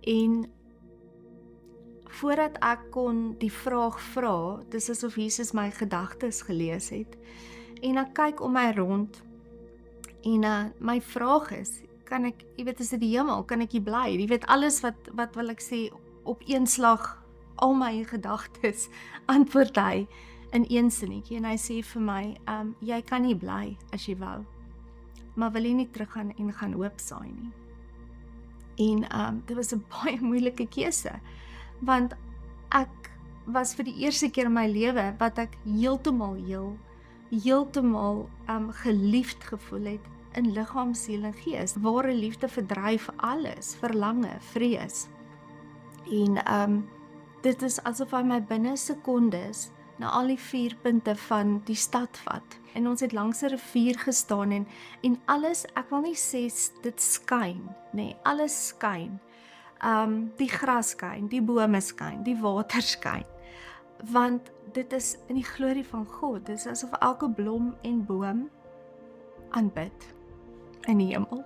En voordat ek kon die vraag vra, dis asof Jesus my gedagtes gelees het. En ek kyk om my rond en my vraag is, kan ek, jy weet, is dit die hemel, kan ek hier bly? Jy weet, alles wat wil ek sê, op een slag, al my gedagtes, antwoord hy in een sinnetjie, en hy sê vir my, jy kan nie bly as jy wou, maar wil jy nie teruggaan en gaan hoop saai nie. En dit was 'n baie moeilike keuse, want ek was vir die eerste keer in my lewe wat ek heeltemal geliefd gevoel het in liggaam, siel en gees. Ware liefde verdryf alles, verlange, vrees. En dit is asof hy my binne sekondes na al die 4 punte van die stad vat. En ons het langs 'n rivier gestaan en alles, ek wil nie sê dit skyn, nee, alles skyn. Die gras skyn, die bome skyn, die water skyn. Want dit is in die glorie van God. Dit is asof elke blom en boom aanbid in die hemel.